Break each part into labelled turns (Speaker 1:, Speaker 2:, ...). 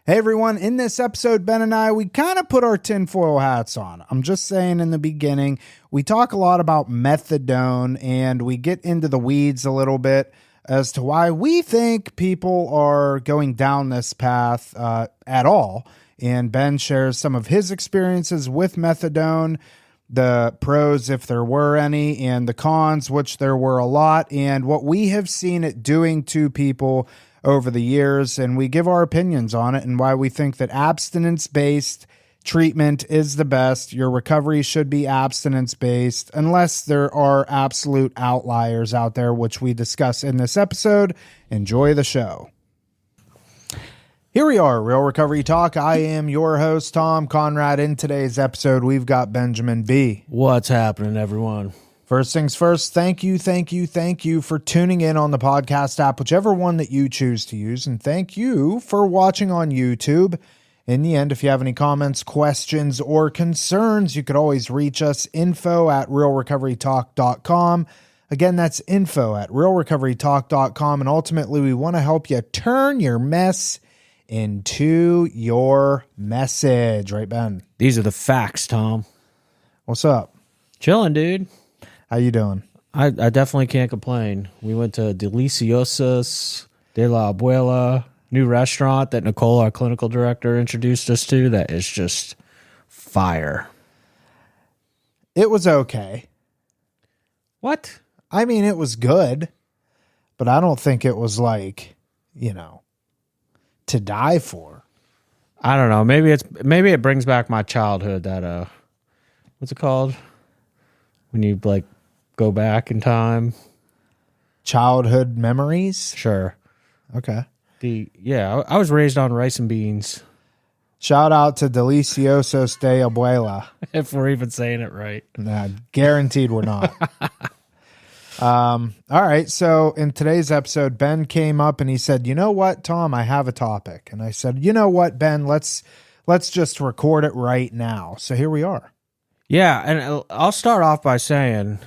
Speaker 1: Hey everyone, in this episode, Ben and I, we kind of put our tinfoil hats on. I'm just saying in the beginning, we talk a lot about methadone and we get into the weeds a little bit as to why we think people are going down this path at all. And Ben shares some of his experiences with methadone, the pros, if there were any, and the cons, which there were a lot, and what we have seen it doing to people over the years, and we give our opinions on it and why we think that abstinence-based treatment is the best. Your recovery should be abstinence-based unless there are absolute outliers out there, which we discuss in this episode. Enjoy the show. Here we are, Real Recovery Talk. I am your host, Tom Conrad. In today's episode, we've got Benjamin B.
Speaker 2: What's happening, everyone?
Speaker 1: First things first, thank you for tuning in on the podcast app, whichever one that you choose to use. And thank you for watching on YouTube. In the end, if you have any comments, questions, or concerns, you could always reach us, info@realrecoverytalk.com. Again, that's info@realrecoverytalk.com. And ultimately, we want to help you turn your mess into your message. Right, Ben?
Speaker 2: These are the facts, Tom.
Speaker 1: What's up?
Speaker 2: Chilling, dude.
Speaker 1: How you doing?
Speaker 2: I definitely can't complain. We went to Deliciosas de la Abuela, new restaurant that Nicole, our clinical director, introduced us to that is just fire.
Speaker 1: It was okay.
Speaker 2: What?
Speaker 1: I mean, it was good, but I don't think it was like, to die for.
Speaker 2: I don't know. Maybe it brings back my childhood. That what's it called? When you go back in time.
Speaker 1: Childhood memories?
Speaker 2: Sure.
Speaker 1: Okay.
Speaker 2: I was raised on rice and beans.
Speaker 1: Shout out to Deliciosos de Abuela.
Speaker 2: If we're even saying it right.
Speaker 1: Nah, guaranteed we're not. All right. So in today's episode, Ben came up and he said, "You know what, Tom, I have a topic." And I said, "You know what, Ben, let's just record it right now." So here we are.
Speaker 2: Yeah, and I'll start off by saying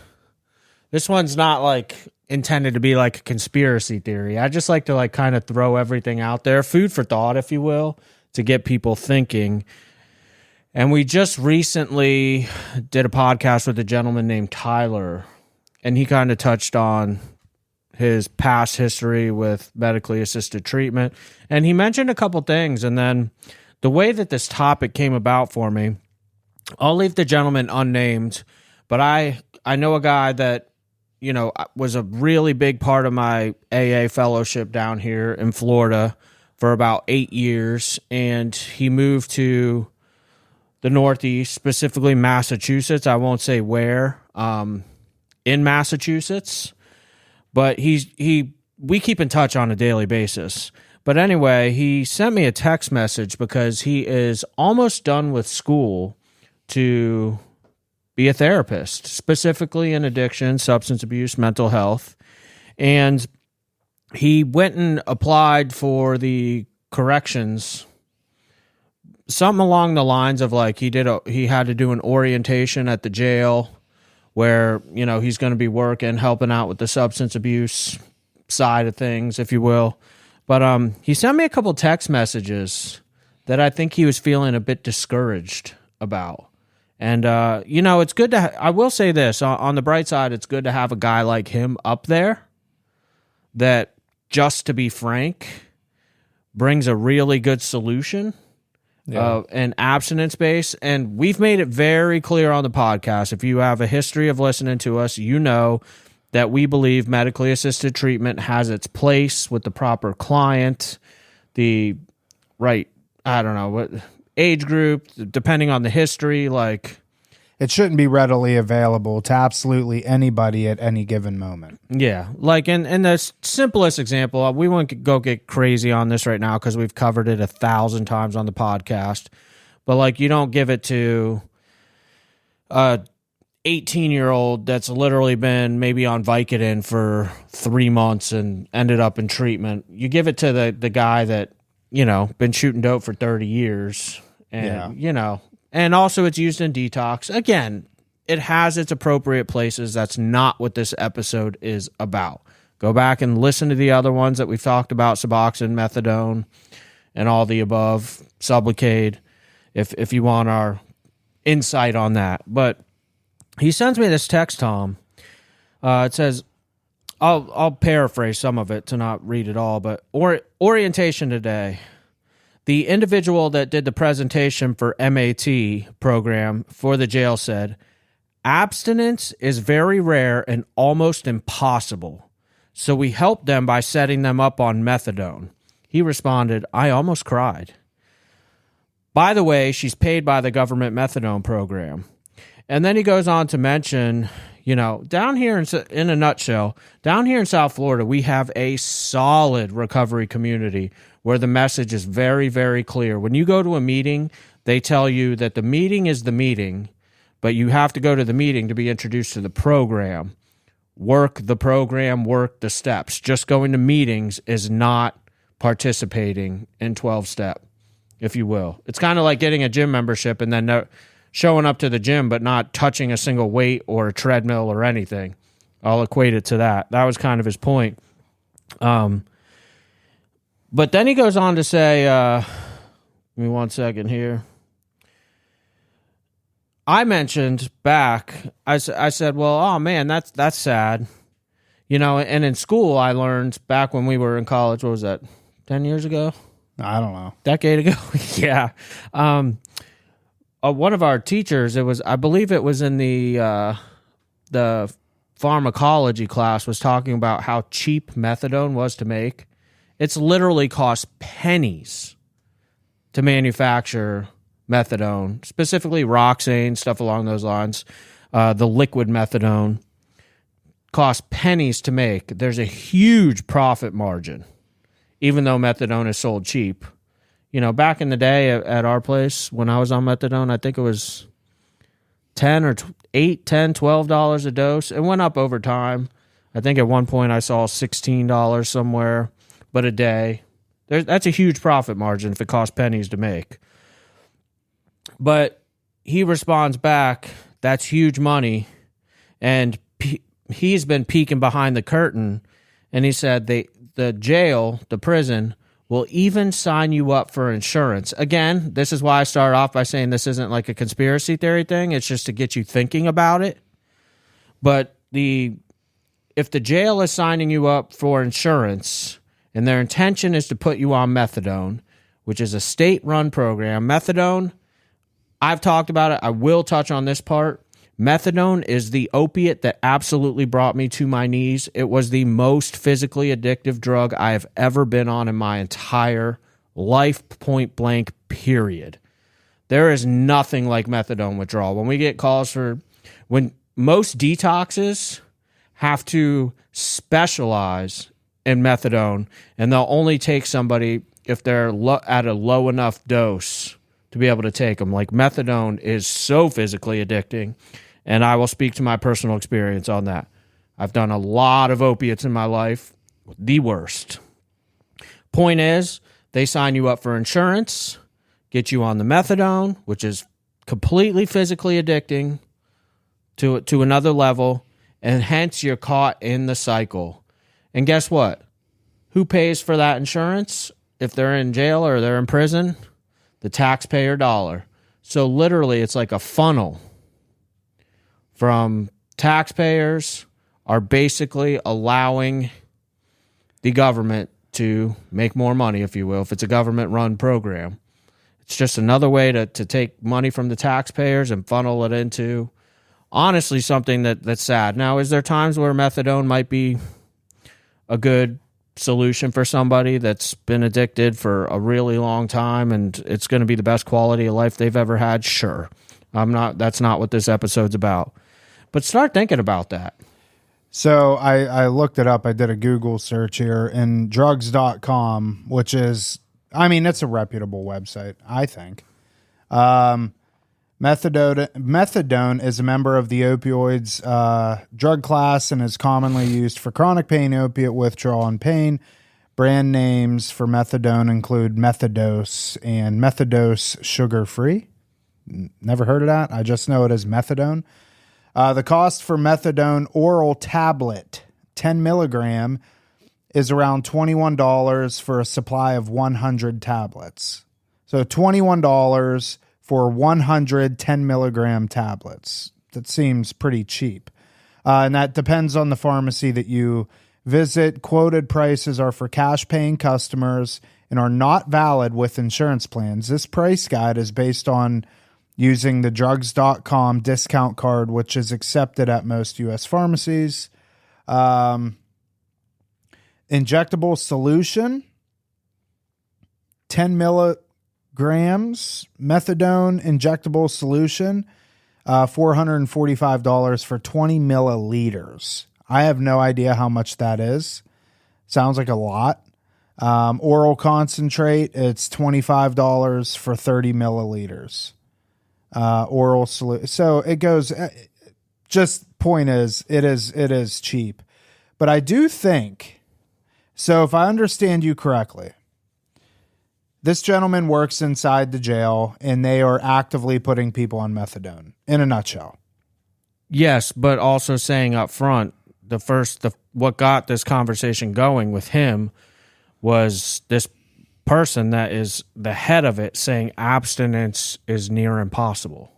Speaker 2: this one's not intended to be like a conspiracy theory. I just like to kind of throw everything out there, food for thought, if you will, to get people thinking. And we just recently did a podcast with a gentleman named Tyler, and he kind of touched on his past history with medically assisted treatment. And he mentioned a couple things, and then the way that this topic came about for me, I'll leave the gentleman unnamed, but I know a guy that, was a really big part of my AA fellowship down here in Florida for about 8 years, and he moved to the Northeast, specifically Massachusetts. I won't say where, in Massachusetts, but we keep in touch on a daily basis. But anyway, he sent me a text message because he is almost done with school to be a therapist, specifically in addiction, substance abuse, mental health. And he went and applied for the corrections, something along the lines of he had to do an orientation at the jail where, he's going to be helping out with the substance abuse side of things, if you will. But he sent me a couple text messages that I think he was feeling a bit discouraged about. And, it's good I will say this, on the bright side, it's good to have a guy like him up there that, just to be frank, brings a really good solution, an abstinence base. And we've made it very clear on the podcast, if you have a history of listening to us, you know that we believe medically assisted treatment has its place with the proper client, the right, I don't know, what age group, depending on the history,
Speaker 1: it shouldn't be readily available to absolutely anybody at any given moment.
Speaker 2: Yeah, in the simplest example, we won't go get crazy on this right now because we've covered it 1,000 times on the podcast, but you don't give it to a 18-year-old that's literally been maybe on Vicodin for 3 months and ended up in treatment. You give it to the guy that, been shooting dope for 30 years. And, and also it's used in detox. Again, it has its appropriate places. That's not what this episode is about. Go back and listen to the other ones that we've talked about, Suboxone, Methadone, and all the above, Sublocade, if you want our insight on that. But he sends me this text, Tom. It says, I'll paraphrase some of it to not read it all, but orientation today. The individual that did the presentation for MAT program for the jail said, abstinence is very rare and almost impossible. So we helped them by setting them up on methadone. He responded, I almost cried. By the way, she's paid by the government methadone program. And then he goes on to mention, down here in a nutshell, down here in South Florida, we have a solid recovery community where the message is very, very clear. When you go to a meeting, they tell you that the meeting is the meeting, but you have to go to the meeting to be introduced to the program. Work the program, work the steps. Just going to meetings is not participating in 12-step, if you will. It's kind of like getting a gym membership and then showing up to the gym but not touching a single weight or a treadmill or anything. I'll equate it to that. That was kind of his point. But then he goes on to say, give me 1 second here. I mentioned back, I said, well, oh man, that's sad. And in school I learned back when we were in college, what was that, 10 years ago?
Speaker 1: I don't know.
Speaker 2: Decade ago? Yeah. One of our teachers, I believe it was in the pharmacology class, was talking about how cheap methadone was to make. It's literally cost pennies to manufacture methadone, specifically Roxane, stuff along those lines. The liquid methadone costs pennies to make. There's a huge profit margin, even though methadone is sold cheap. Back in the day at our place, when I was on methadone, I think it was $10 $12 a dose. It went up over time. I think at one point I saw $16 somewhere, but a day. That's a huge profit margin if it costs pennies to make. But he responds back, that's huge money. And he's been peeking behind the curtain, and he said the jail, the prison, will even sign you up for insurance. Again, this is why I started off by saying this isn't like a conspiracy theory thing. It's just to get you thinking about it. But if the jail is signing you up for insurance and their intention is to put you on methadone, which is a state-run program, methadone, I've talked about it. I will touch on this part. Methadone is the opiate that absolutely brought me to my knees. It was the most physically addictive drug I have ever been on in my entire life, point blank, period. There is nothing like methadone withdrawal. When we get calls when most detoxes have to specialize in methadone, and they'll only take somebody if they're at a low enough dose to be able to take them. Like methadone is so physically addicting, and I will speak to my personal experience on that. I've done a lot of opiates in my life, the worst. Point is, they sign you up for insurance, get you on the methadone, which is completely physically addicting to another level, and hence you're caught in the cycle. And guess what? Who pays for that insurance if they're in jail or they're in prison? The taxpayer dollar. So literally, it's like a funnel from taxpayers are basically allowing the government to make more money, if you will, if it's a government-run program. It's just another way to take money from the taxpayers and funnel it into, honestly, something that's sad. Now, is there times where methadone might be a good solution for somebody that's been addicted for a really long time and it's going to be the best quality of life they've ever had? Sure. That's not what this episode's about. But start thinking about that.
Speaker 1: So I looked it up. I did a Google search here, and drugs.com, which is, it's a reputable website, I think. Methadone is a member of the opioids drug class and is commonly used for chronic pain, opiate withdrawal, and pain. Brand names for methadone include Methadose and Methadose sugar-free. Never heard of that. I just know it as methadone. The cost for methadone oral tablet, 10 milligram, is around $21 for a supply of 100 tablets. So $21 for 100 10 milligram tablets. That seems pretty cheap. And that depends on the pharmacy that you visit. Quoted prices are for cash paying customers and are not valid with insurance plans. This price guide is based on using the drugs.com discount card, which is accepted at most U.S. pharmacies. Injectable solution, 10 milligrams, methadone injectable solution, $445 for 20 milliliters. I have no idea how much that is. Sounds like a lot. Oral concentrate, it's $25 for 30 milliliters. Oral solution. So it goes, just point is, it is cheap. But I do think, so if I understand you correctly, this gentleman works inside the jail and they are actively putting people on methadone, in a nutshell.
Speaker 2: Yes, but also saying up front, what got this conversation going with him was this person that is the head of it saying abstinence is near impossible.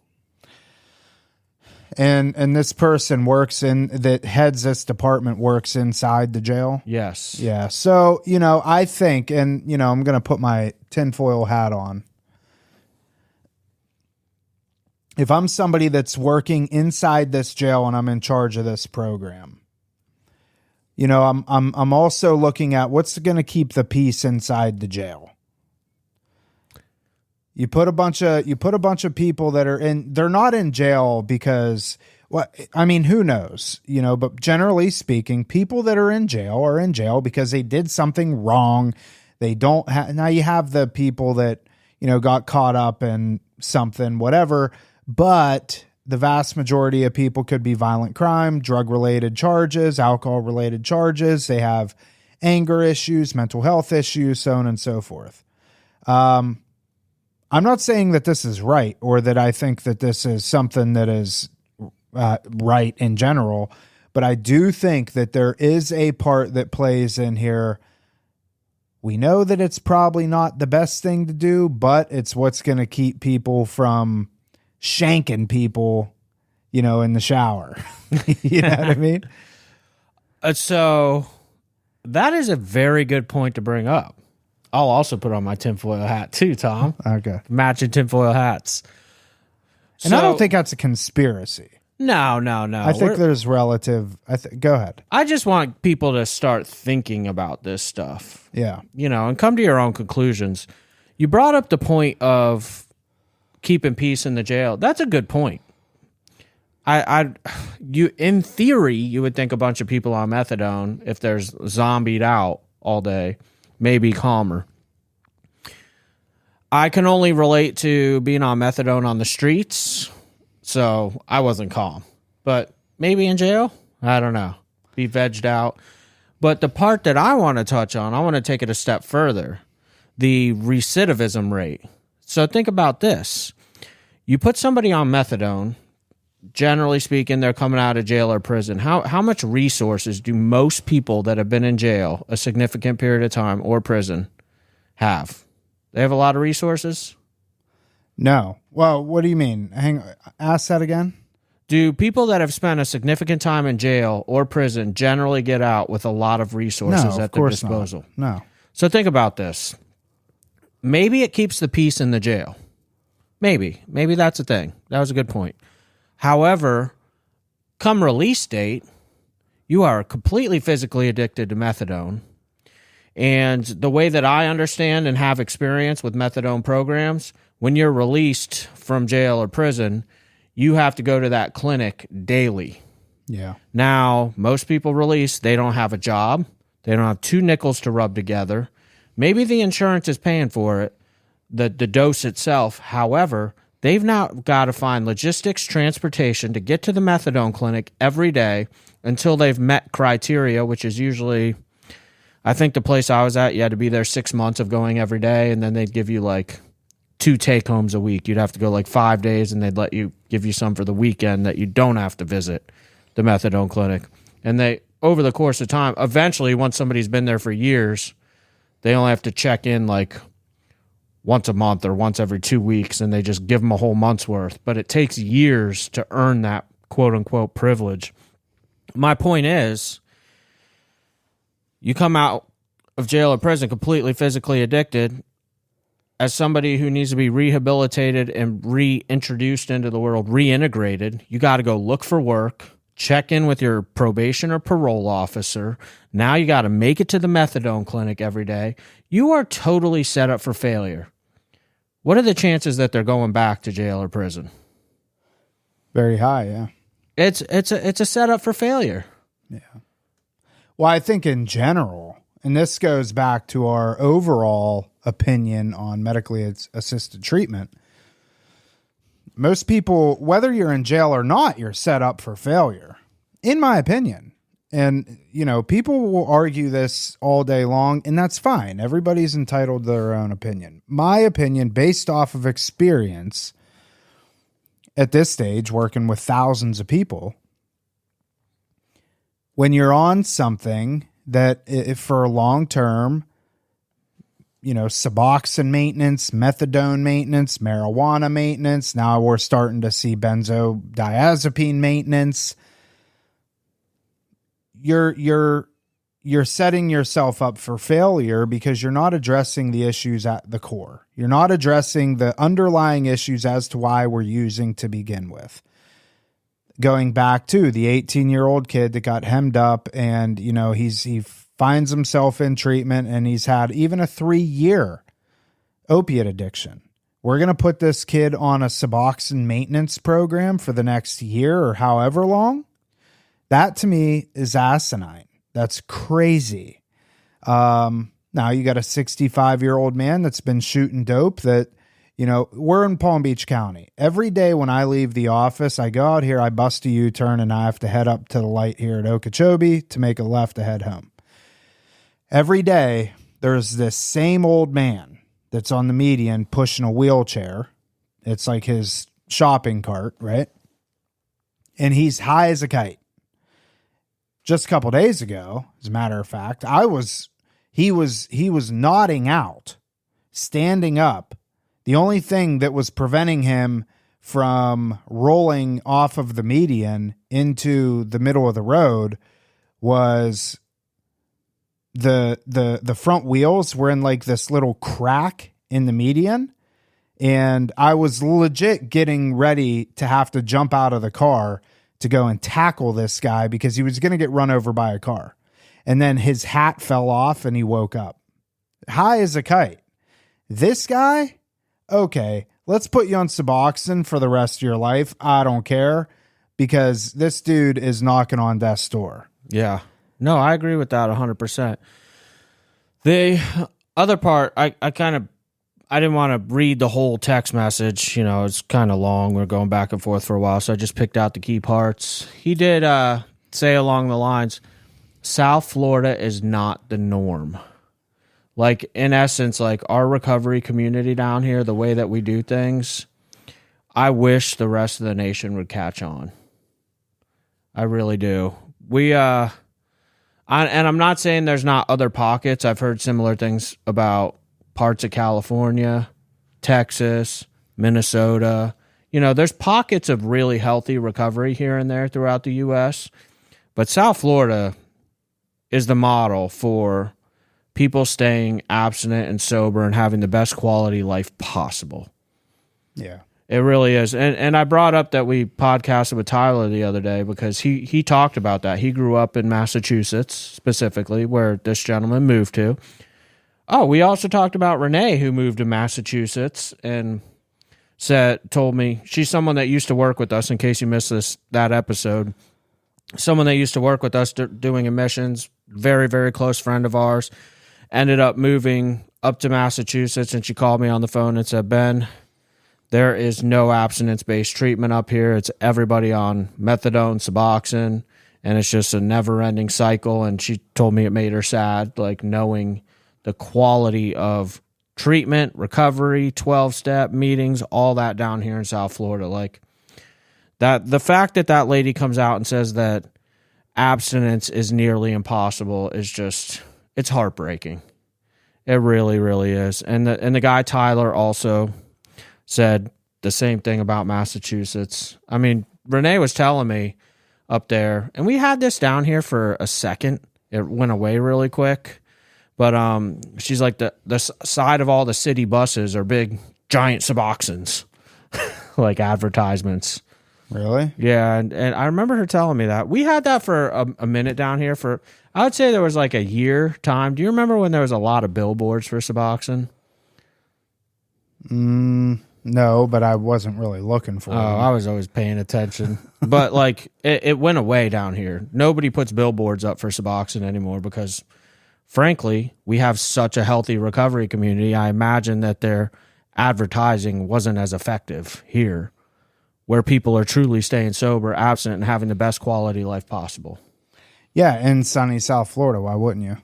Speaker 1: And this person that heads this department works inside the jail?
Speaker 2: Yes.
Speaker 1: Yeah. So, I think, and, I'm going to put my tinfoil hat on. If I'm somebody that's working inside this jail and I'm in charge of this program, I'm also looking at what's going to keep the peace inside the jail. You put a bunch of people that they're not in jail because, who knows, but generally speaking, people that are in jail because they did something wrong. They don't now you have the people that, got caught up in something, whatever, but the vast majority of people could be violent crime, drug-related charges, alcohol-related charges. They have anger issues, mental health issues, so on and so forth. I'm not saying that this is right or that I think that this is something that is right in general, but I do think that there is a part that plays in here. We know that it's probably not the best thing to do, but it's what's going to keep people from shanking people, in the shower. You know what I mean?
Speaker 2: So that is a very good point to bring up. I'll also put on my tinfoil hat too, Tom.
Speaker 1: Okay.
Speaker 2: Matching tinfoil hats.
Speaker 1: And I don't think that's a conspiracy.
Speaker 2: No.
Speaker 1: I think there's relative. Go ahead.
Speaker 2: I just want people to start thinking about this stuff.
Speaker 1: Yeah.
Speaker 2: And come to your own conclusions. You brought up the point of keeping peace in the jail. That's a good point. In theory, you would think a bunch of people on methadone, if there's zombied out all day, maybe calmer. I can only relate to being on methadone on the streets, so I wasn't calm. But maybe in jail? I don't know. Be vegged out. But the part that I want to touch on, I want to take it a step further. The recidivism rate. So think about this. You put somebody on methadone, generally speaking, they're coming out of jail or prison. How much resources do most people that have been in jail a significant period of time or prison have? They have a lot of resources?
Speaker 1: No. Well, what do you mean? Ask that again.
Speaker 2: Do people that have spent a significant time in jail or prison generally get out with a lot of resources at their disposal?
Speaker 1: No.
Speaker 2: So think about this. Maybe it keeps the peace in the jail. Maybe that's a thing. That was a good point. However, come release date, you are completely physically addicted to methadone. And the way that I understand and have experience with methadone programs, when you're released from jail or prison, you have to go to that clinic daily.
Speaker 1: Yeah.
Speaker 2: Now, most people released, they don't have a job. They don't have two nickels to rub together. Maybe the insurance is paying for it, the dose itself. However, they've now got to find logistics, transportation to get to the methadone clinic every day until they've met criteria, which is usually, I think the place I was at, you had to be there 6 months of going every day, and then they'd give you like 2 take-homes a week. You'd have to go like 5 days, and they'd give you some for the weekend that you don't have to visit the methadone clinic. And over the course of time, eventually, once somebody's been there for years, they only have to check in like once a month or once every 2 weeks, and they just give them a whole month's worth. But it takes years to earn that quote-unquote privilege. My point is, you come out of jail or prison completely physically addicted. As somebody who needs to be rehabilitated and reintroduced into the world, reintegrated, you got to go look for work, check in with your probation or parole officer. Now you got to make it to the methadone clinic every day. You are totally set up for failure. What are the chances that they're going back to jail or prison?
Speaker 1: Very high, yeah.
Speaker 2: It's a setup for failure.
Speaker 1: Yeah. Well, I think in general, and this goes back to our overall opinion on medically assisted treatment, most people, whether you're in jail or not, you're set up for failure, in my opinion. And, you know, people will argue this all day long, and that's fine. Everybody's entitled to their own opinion. My opinion, based off of experience at this stage, working with thousands of people, when you're on something that if for a long term, you know, Suboxone maintenance, methadone maintenance, marijuana maintenance, now we're starting to see benzodiazepine maintenance, you're setting yourself up for failure because you're not addressing the issues at the core. You're not addressing the underlying issues as to why we're using to begin with. Going back to the 18-year-old kid that got hemmed up, and, you know, he finds himself in treatment, and he's had even a 3-year opiate addiction. We're going to put this kid on a Suboxone maintenance program for the next year or however long. That to me is asinine. That's crazy. Now you got a 65-year-old man that's been shooting dope that, you know, we're in Palm Beach County. Every day when I leave the office, I go out here, I bust a U-turn, and I have to head up to the light here at Okeechobee to make a left to head home. Every day, there's this same old man that's on the median pushing a wheelchair. It's like his shopping cart, right? And he's high as a kite. Just a couple days ago, as a matter of fact, he was nodding out, standing up. The only thing that was preventing him from rolling off of the median into the middle of the road was the front wheels were in like this little crack in the median. And I was legit getting ready to have to jump out of the car to go and tackle this guy because he was going to get run over by a car. And then his hat fell off and he woke up. High as a kite. This guy, okay, let's put you on Suboxone for the rest of your life. I don't care, because this dude is knocking on death's door.
Speaker 2: Yeah. No, I agree with that 100%. The other part, I didn't want to read the whole text message. You know, it's kind of long. We're going back and forth for a while, so I just picked out the key parts. He did say along the lines, South Florida is not the norm. Like, in essence, like our recovery community down here, the way that we do things, I wish the rest of the nation would catch on. I really do. And I'm not saying there's not other pockets. I've heard similar things about parts of California, Texas, Minnesota. You know, there's pockets of really healthy recovery here and there throughout the U.S., but South Florida is the model for people staying abstinent and sober and having the best quality life possible. Yeah. It really is. And I brought up that we podcasted with Tyler the other day because he talked about that. He grew up in Massachusetts, specifically, where this gentleman moved to. Oh, we also talked about Renee, who moved to Massachusetts and told me she's someone that used to work with us, in case you missed that episode. Someone that used to work with us doing admissions, very, very close friend of ours, ended up moving up to Massachusetts, and she called me on the phone and said, Ben, there is no abstinence-based treatment up here. It's everybody on methadone, Suboxone, and it's just a never-ending cycle. And she told me it made her sad, like knowing the quality of treatment, recovery, 12-step meetings, all that down here in South Florida. Like that, the fact that lady comes out and says that abstinence is nearly impossible is just, it's heartbreaking. It really, really is. And the guy Tyler also said the same thing about Massachusetts. I mean, Renee was telling me up there, and we had this down here for a second. It went away really quick. But she's like, the side of all the city buses are big, giant Suboxones, like advertisements.
Speaker 1: Really?
Speaker 2: Yeah, and I remember her telling me that. We had that for a minute down here for, I would say there was like a year time. Do you remember when there was a lot of billboards for Suboxone?
Speaker 1: No, but I wasn't really looking for
Speaker 2: Oh,
Speaker 1: them.
Speaker 2: I was always paying attention. But like, it went away down here. Nobody puts billboards up for Suboxone anymore because, frankly, we have such a healthy recovery community. I imagine that their advertising wasn't as effective here, where people are truly staying sober, abstinent, and having the best quality life possible.
Speaker 1: Yeah, in sunny South Florida, why wouldn't you?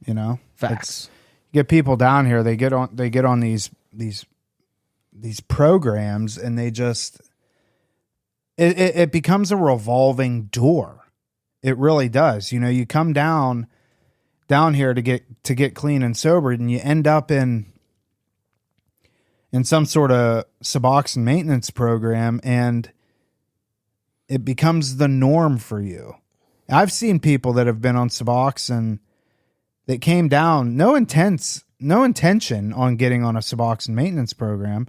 Speaker 1: You know,
Speaker 2: Facts.
Speaker 1: Get people down here. They get on these programs, and they just it becomes a revolving door. It really does. You know, you come down here to get clean and sober, and you end up in some sort of Suboxone maintenance program, and it becomes the norm for you. I've seen people that have been on Suboxone that came down, no intention on getting on a Suboxone maintenance program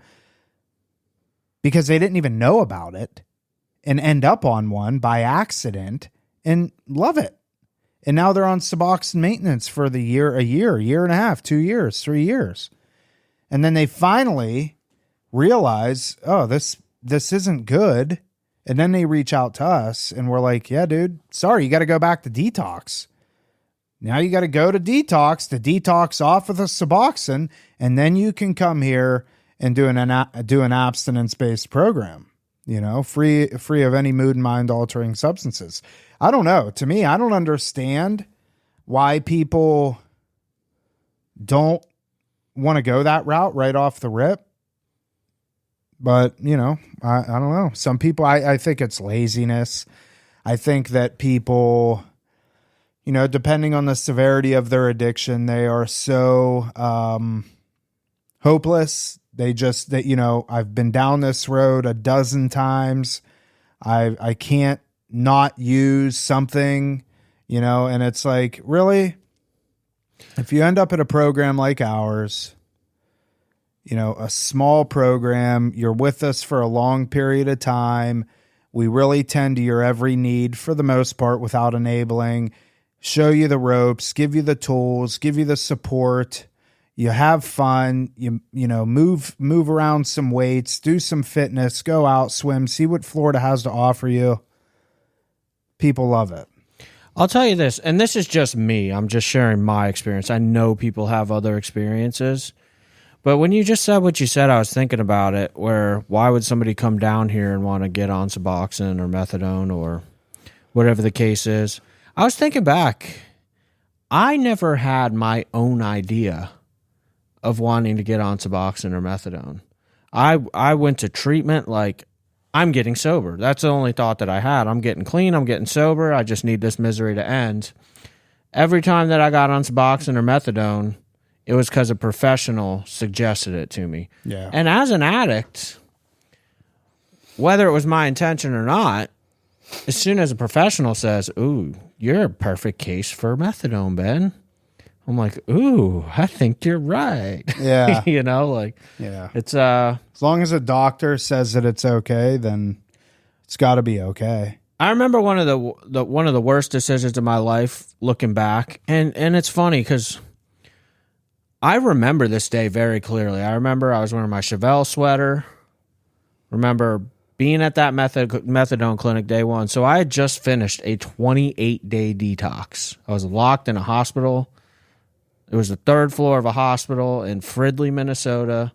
Speaker 1: because they didn't even know about it, and end up on one by accident and love it. And now they're on Suboxone maintenance for a year and a half, 2 years, 3 years. And then they finally realize, oh, this isn't good. And then they reach out to us and we're like, yeah, dude, sorry, you got to go back to detox. Now you got to go to detox off of the Suboxone, and then you can come here and do an abstinence-based program, you know, free of any mood and mind altering substances. I don't know. To me, I don't understand why people don't want to go that route right off the rip. But, you know, I don't know. Some people, I think it's laziness. I think that people, you know, depending on the severity of their addiction, they are so hopeless. You know, I've been down this road a dozen times. I can't not use something, you know, and it's like, really? If you end up at a program like ours, you know, a small program, you're with us for a long period of time. We really tend to your every need for the most part without enabling, show you the ropes, give you the tools, give you the support. You have fun, you know, move around some weights, do some fitness, go out, swim, see what Florida has to offer you. People love it.
Speaker 2: I'll tell you this, and this is just me. I'm just sharing my experience. I know people have other experiences. But when you just said what you said, I was thinking about it, where why would somebody come down here and want to get on Suboxone or Methadone or whatever the case is? I was thinking back. I never had my own idea of wanting to get on Suboxone or Methadone. I went to treatment like, I'm getting sober. That's the only thought that I had. I'm getting clean. I'm getting sober. I just need this misery to end. Every time that I got on Suboxone or Methadone, it was because a professional suggested it to me.
Speaker 1: Yeah.
Speaker 2: And as an addict, whether it was my intention or not, as soon as a professional says, ooh, you're a perfect case for methadone, Ben, I'm like, ooh, I think you're right.
Speaker 1: Yeah.
Speaker 2: You know, like,
Speaker 1: yeah.
Speaker 2: It's
Speaker 1: as long as a doctor says that it's okay, then it's got to be okay.
Speaker 2: I remember one of the worst decisions of my life looking back, and it's funny because I remember this day very clearly. I remember I was wearing my Chevelle sweater. Remember being at that methadone clinic day one. So I had just finished a 28-day detox. I was locked in a hospital. It was the third floor of a hospital in Fridley, Minnesota.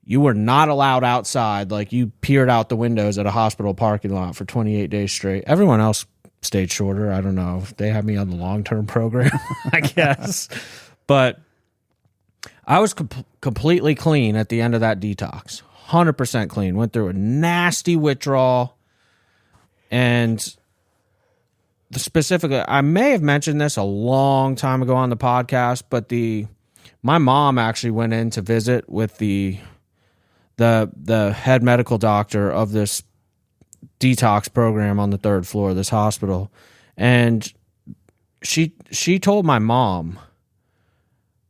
Speaker 2: You were not allowed outside. Like, you peered out the windows at a hospital parking lot for 28 days straight. Everyone else stayed shorter. I don't know. They had me on the long-term program, I guess. But I was completely clean at the end of that detox. 100% clean. Went through a nasty withdrawal. And specifically, I may have mentioned this a long time ago on the podcast, but my mom actually went in to visit with the head medical doctor of this detox program on the 3rd floor of this hospital, and she told my mom,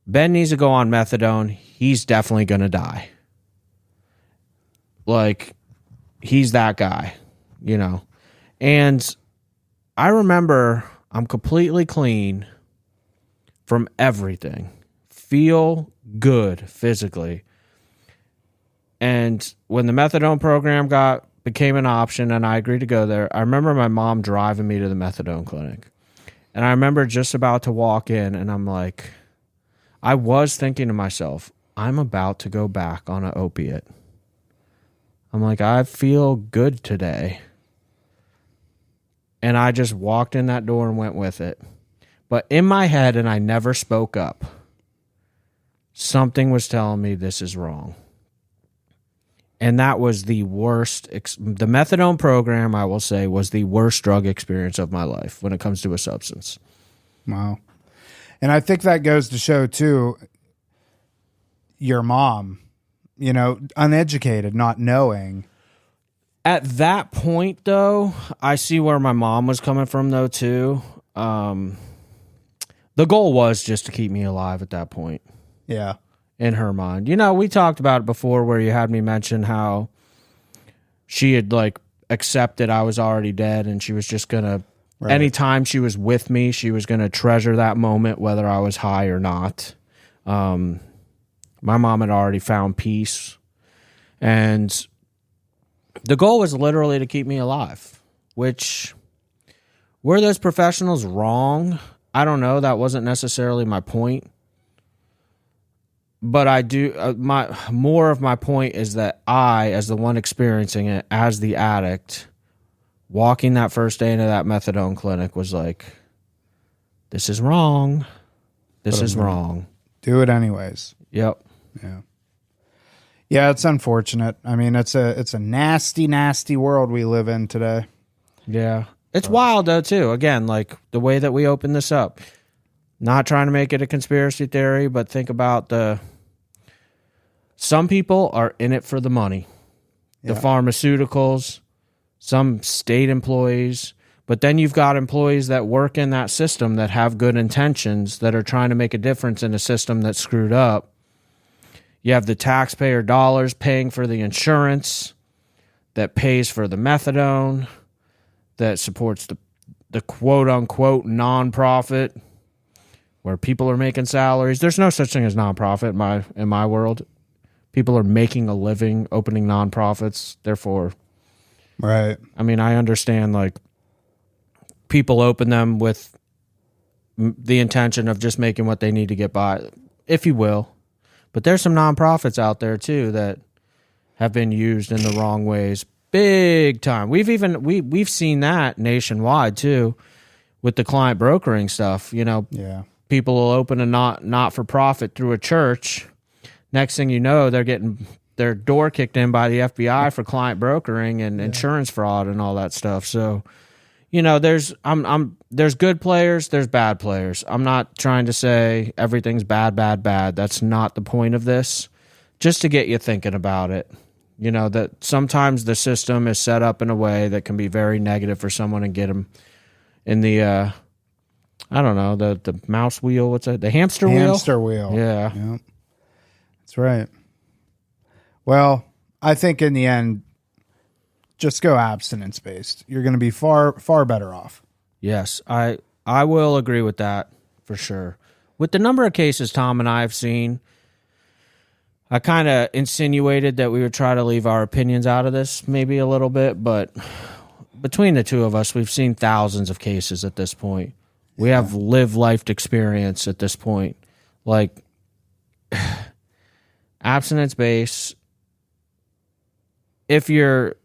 Speaker 2: Ben needs to go on methadone. He's definitely going to die. Like, he's that guy, you know. And I remember I'm completely clean from everything. Feel good physically. And when the methadone program became an option and I agreed to go there, I remember my mom driving me to the methadone clinic. And I remember just about to walk in, and I'm like, I was thinking to myself, I'm about to go back on an opiate. I'm like, I feel good today. And I just walked in that door and went with it. But in my head, and I never spoke up, something was telling me this is wrong. And that was the worst. The methadone program, I will say, was the worst drug experience of my life when it comes to a substance.
Speaker 1: Wow. And I think that goes to show, too, your mom, you know, uneducated, not knowing.
Speaker 2: At that point, though, I see where my mom was coming from, though, too. The goal was just to keep me alive at that point.
Speaker 1: Yeah.
Speaker 2: In her mind. You know, we talked about it before where you had me mention how she had, like, accepted I was already dead, and she was just going to, anytime she was with me, she was going to treasure that moment, whether I was high or not. My mom had already found peace, and the goal was literally to keep me alive, which, were those professionals wrong? I don't know. That wasn't necessarily my point. But I do, more of my point is that I, as the one experiencing it, as the addict, walking that first day into that methadone clinic was like, this is wrong. This is wrong.
Speaker 1: Do it anyways.
Speaker 2: Yep.
Speaker 1: Yeah. Yeah, it's unfortunate. I mean, it's a nasty, nasty world we live in today.
Speaker 2: Yeah. It's wild, though, too. Again, like the way that we open this up. Not trying to make it a conspiracy theory, but think about some people are in it for the money. The pharmaceuticals, some state employees, but then you've got employees that work in that system that have good intentions that are trying to make a difference in a system that's screwed up. You have the taxpayer dollars paying for the insurance that pays for the methadone, that supports the quote-unquote nonprofit where people are making salaries. There's no such thing as nonprofit in my world. People are making a living opening nonprofits. Therefore,
Speaker 1: right.
Speaker 2: I mean, I understand, like, people open them with the intention of just making what they need to get by, if you will. But there's some nonprofits out there, too, that have been used in the wrong ways big time. We've seen that nationwide, too, with the client brokering stuff. You know, people will open a not-for-profit through a church. Next thing you know, they're getting their door kicked in by the FBI for client brokering and insurance fraud and all that stuff. So, you know, there's good players, there's bad players. I'm not trying to say everything's bad. That's not the point of this. Just to get you thinking about it. You know, that sometimes the system is set up in a way that can be very negative for someone and get them in the, I don't know, the mouse wheel. What's that? The hamster wheel?
Speaker 1: Hamster wheel.
Speaker 2: Yeah.
Speaker 1: Yep. That's right. Well, I think in the end, just go abstinence based. You're going to be far, far better off.
Speaker 2: Yes, I will agree with that for sure. With the number of cases Tom and I have seen, I kind of insinuated that we would try to leave our opinions out of this maybe a little bit, but between the two of us, we've seen thousands of cases at this point. We have lived experience at this point. Like, abstinence base, if your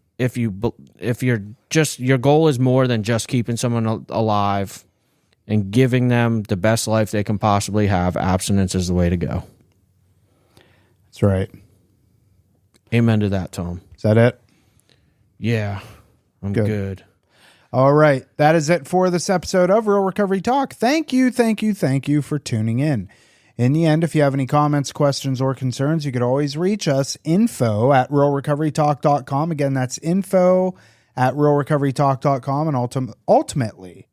Speaker 2: goal is more than just keeping someone alive and giving them the best life they can possibly have, abstinence is the way to go.
Speaker 1: That's right.
Speaker 2: Amen to that, Tom.
Speaker 1: Is that it?
Speaker 2: Yeah, I'm good.
Speaker 1: All right. That is it for this episode of Real Recovery Talk. Thank you for tuning in. In the end, if you have any comments, questions, or concerns, you could always reach us, info@realrecoverytalk.com. Again, that's info@realrecoverytalk.com. And ultimately,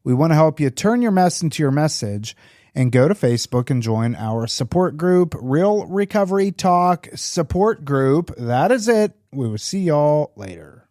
Speaker 1: we want to help you turn your mess into your message and go to Facebook and join our support group, Real Recovery Talk Support Group. That is it. We will see y'all later.